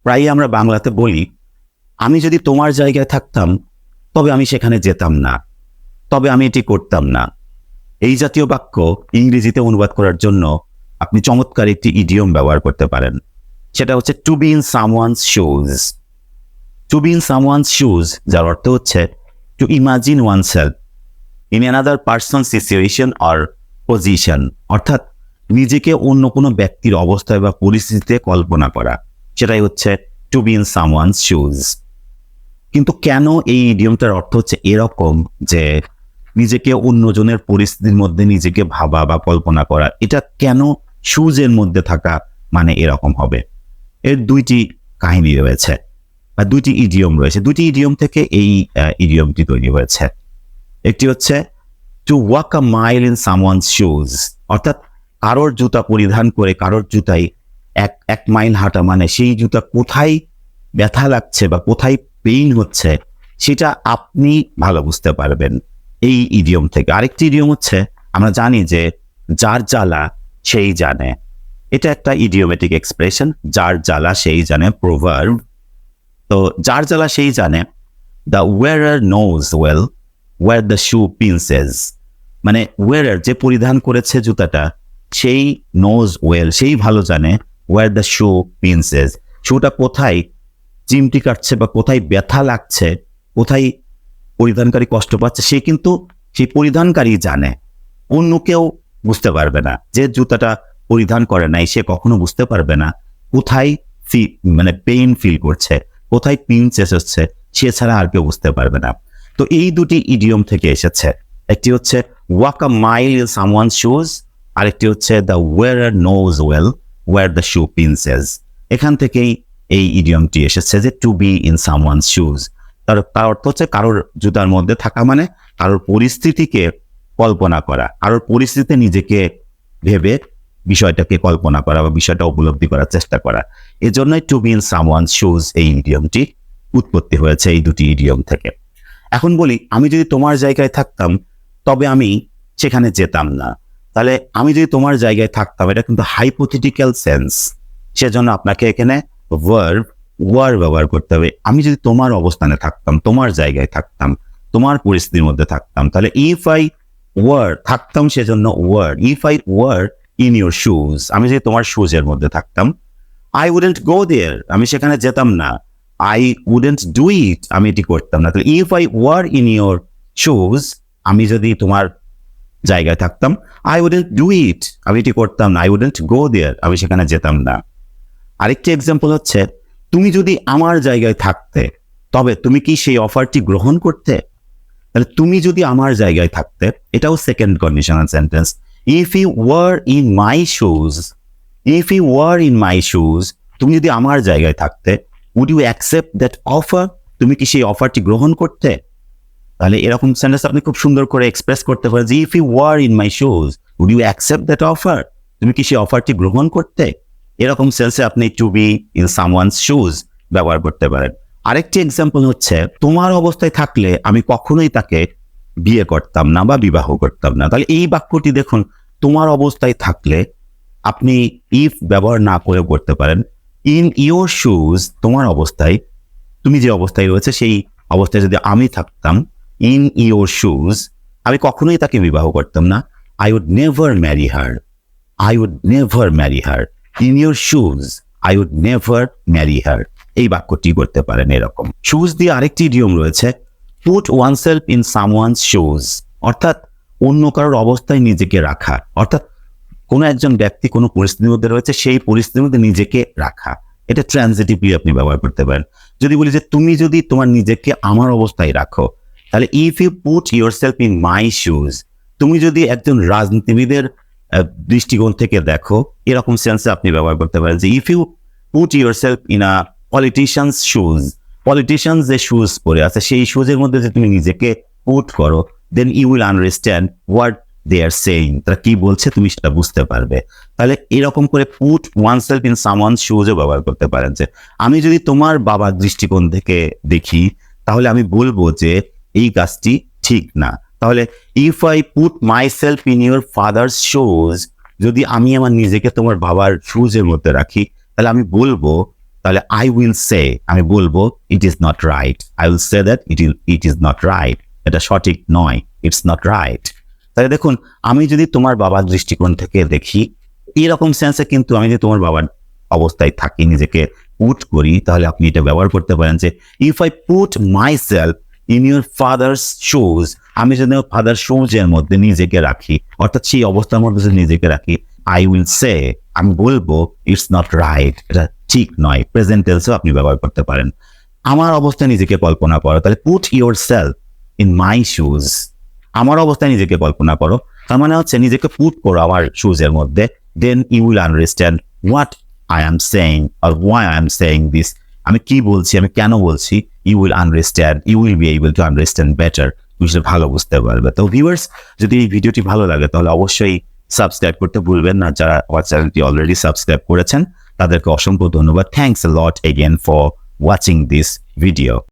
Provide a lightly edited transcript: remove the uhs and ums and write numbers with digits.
প্রায়ই আমরা বাংলাতে বলি, আমি যদি তোমার জায়গায় থাকতাম তবে আমি সেখানে যেতাম না, তবে আমি এটি করতাম না। এই জাতীয় বাক্য ইংরেজিতে অনুবাদ করার জন্য আপনি চমৎকার একটি ইডিয়ম ব্যবহার করতে পারেন। সেটা হচ্ছে to be in someone's shoes. To be in someone's shoes, যার অর্থ হচ্ছে to imagine oneself in another person situation or position, অর্থাৎ নিজেকে অন্য কোনো ব্যক্তির অবস্থায় বা পরিস্থিতিতে কল্পনা করা। সেটাই হচ্ছে to be in someone's shoes. কিন্তু কেন এই ইডিয়মটার অর্থ হচ্ছে এরকম যে নিজেকে অন্যজনের পরিস্থিতির মধ্যে নিজেকে ভাবা বা কল্পনা করা, এটা কেন শুজের মধ্যে থাকা মানে এরকম হবে? এর দুইটি কাহিনী রয়েছে বা দুইটি ইডিয়ম রয়েছে। দুইটি ইডিয়ম থেকে এই ইডিয়মটি তৈরি হয়েছে। একটি হচ্ছে to walk a mile in someone's shoes, অর্থাৎ কারোর জুতা পরিধান করে কারোর জুতায় এক মাইল হাঁটা মানে সেই জুতা কোথায় ব্যথা লাগছে বা কোথায় পেইন হচ্ছে সেটা আপনি ভালো বুঝতে পারবেন এই ইডিয়ম থেকে। আরেকটি ইডিয়ম হচ্ছে, আমরা জানি যে যার জ্বালা সেই জানে। এটা একটা ইডিওমেটিক এক্সপ্রেশন, যার জ্বালা সেই জানে, প্রোভার্ব। তো যার জ্বালা সেই জানে, the wearer knows well where the shoe pinches, মানে ওয়ারার যে পরিধান করেছে জুতাটা সেই নোজ ওয়েল, সেই ভালো জানে ওয়ার দ্য শু পিন্সেস, শুটা কোথায় চিমটি কাটছে বা কোথায় ব্যথা লাগছে, কোথায় পরিধানকারী কষ্ট পাচ্ছে, সে কিন্তু সেই পরিধানকারী জানে। অন্য কেউ বুঝতে পারবে না। যে জুতাটা পরিধান করে নাই সে কখনো বুঝতে পারবে না কোথায় মানে পেইন ফিল করছে, কোথায় পিঞ্চেস হচ্ছে, সে ছাড়া আর কেউ বুঝতে পারবে না। তো এই দুটি ইডিয়ম থেকে এসেছে। একটি হচ্ছে walk a mile in someone's shoes, আরেকটি হচ্ছে the wearer knows well where the shoe pinches. এখান থেকেই এই ইডিয়মটি এসেছে যে to be in someone's shoes. তার অর্থ হচ্ছে কারোর জুতার মধ্যে থাকা মানে কারোর পরিস্থিতিকে কল্পনা করা, কারোর পরিস্থিতিতে নিজেকে ভেবে বিষয়টাকে কল্পনা করা বা বিষয়টা উপলব্ধি করার চেষ্টা করা। এজন্যই to be in someone's shoes এই ইডিয়মটি উৎপত্তি হয়েছে এই দুটি ইডিয়ম থেকে। এখন বলি, আমি যদি তোমার জায়গায় থাকতাম তবে আমি সেখানে যেতাম না। তাহলে আমি যদি তোমার জায়গায় থাকতাম, এটা কিন্তু হাইপোথেটিক্যাল সেন্স, সেজন্য আপনাকে এখানে ভার্ব ওয়ার ব্যবহার করতে হবে। আমি যদি তোমার অবস্থানে থাকতাম, তোমার জায়গায় থাকতাম, তোমার পরিস্থিতির মধ্যে থাকতাম, তাহলে ইফ আই ওয়ার, থাকতাম সেজন্য were, if I were in your shoes, আমি যদি তোমার শুজের মধ্যে থাকতাম, আই উডেন্ট গো দেয়ার, আমি সেখানে যেতাম না, আই উডেন্ট ডু ইট, আমি এটি করতাম না। তাহলে if I were in your shoes, আমি যদি তোমার জায়গায় থাকতাম, আই উডেন্ট ডু ইট, আমি এটি করতাম না, আই উডেন্ট গো দেয়ার, আমি সেখানে যেতাম না। আরেকটি এক্সাম্পল হচ্ছে, তুমি যদি আমার জায়গায় থাকতে তবে তুমি কি সেই অফারটি গ্রহণ করতে? তাহলে তুমি যদি আমার জায়গায় থাকতে, এটাও second conditional sentence. If you were in my shoes, if you were in my shoes, তুমি যদি আমার জায়গায় থাকতে, would you accept that offer, তুমি কি সেই অফারটি গ্রহণ করতে? তাহলে এরকম সেন্টেন্স আপনি খুব সুন্দর করে এক্সপ্রেস করতে পারেন যে if you were in my shoes would you accept that offer, তুমি কি সেই অফারটি গ্রহণ করতে? এরকম সেন্সে আপনি to be in someone's shoes ব্যবহার করতে পারেন। আরেকটি এক্সাম্পল হচ্ছে, তোমার অবস্থায় থাকলে আমি কখনোই তাকে বিয়ে করতাম না বা বিবাহ করতাম না। তাহলে এই বাক্যটি দেখুন, তোমার অবস্থায় থাকলে আপনি ইফ ব্যবহার না করেও করতে পারেন। ইন ইউর শুজ, তোমার অবস্থায়, তুমি যে অবস্থায় রয়েছে সেই অবস্থায় যদি আমি থাকতাম, ইন ইউর শুজ, আমি কখনোই তাকে বিবাহ করতাম না। I would never marry her, I would never marry her, in your shoes I would never marry her. এই বাক্যটি করতে পারেন এরকম। শুজ দিয়ে আরেকটি ইডিয়ম রয়েছে, put oneself in someone's shoes, অর্থাৎ অন্য কারোর অবস্থায় নিজেকে রাখা, অর্থাৎ কোনো একজন ব্যক্তি কোনো পরিস্থিতির মধ্যে রয়েছে, সেই পরিস্থিতির মধ্যে নিজেকে রাখা। এটা ট্রানজিটিভলি আপনি ব্যবহার করতে পারেন। যদি বলি যে তুমি যদি তোমার নিজেকে আমার অবস্থায় রাখো, তাহলে if you put yourself in my shoes, তুমি যদি একজন রাজনীতিবিদের দৃষ্টিকোণ থেকে দেখো, এরকম সেন্সে আপনি ব্যবহার করতে পারেন যে if you put yourself in a politician's shoes, politicians যে শুজ পরে আছে সেই শুজের মধ্যে যে তুমি নিজেকে পুট করো, then you will understand what they are saying, তারা কি বলছে তুমি সেটা বুঝতে পারবে। তাহলে এরকম করে পুট ওয়ানসেলফ ইন সামওয়ানস শুজও ব্যবহার করতে পারেন যে আমি যদি তোমার বাবার দৃষ্টিকোণ থেকে দেখি তাহলে আমি বলবো যে এই কাজটি ঠিক না। তাহলে if I put my self in your father's shoes, যদি আমি আমার নিজেকে তোমার বাবার শুজের মধ্যে রাখি, তাহলে আমি বলবো তাহলে আই উইল সে, আমি বলবো it is not right. I will say that it is not right, এটা সঠিক নয়, ইটস নট রাইট। তাহলে দেখুন, আমি যদি তোমার বাবার দৃষ্টিকোণ থেকে দেখি, এরকম সেন্সে কিন্তু আমি যদি তোমার বাবার অবস্থায় থাকি, নিজেকে পুট করি, তাহলে আপনি এটা ব্যবহার করতে পারেন যে if I put my self in your father's shoes, আমি যদি ফাদার শুজের মধ্যে নিজেকে রাখি, অর্থাৎ সেই অবস্থার মধ্যে যদি নিজেকে রাখি, আই উইল সে, আমি বলবো ইটস নট রাইট, এটা ঠিক নয়। প্রেজেন্ট টেন্সও আপনি ব্যবহার করতে পারেন। আমার অবস্থায় নিজেকে কল্পনা করো, তাহলে put your self in my shoes, আমার অবস্থায় নিজেকে কল্পনা করো, তার মানে হচ্ছে নিজেকে পুট করো আমার শুজের মধ্যে, then you will understand what I am saying আর why I am saying this, আমি কি বলছি, আমি কেন বলছি, you will understand, you will be able to understand better, তুমি সেটা ভালো বুঝতে পারবে। তো ভিউয়ার্স, যদি এই ভিডিওটি ভালো লাগে তাহলে অবশ্যই সাবস্ক্রাইব করতে ভুলবেন না। যারা আমার চ্যানেলটি অলরেডি সাবস্ক্রাইব করেছেন তাদেরকে অসংখ্য ধন্যবাদ। Thanks a lot again for watching this video.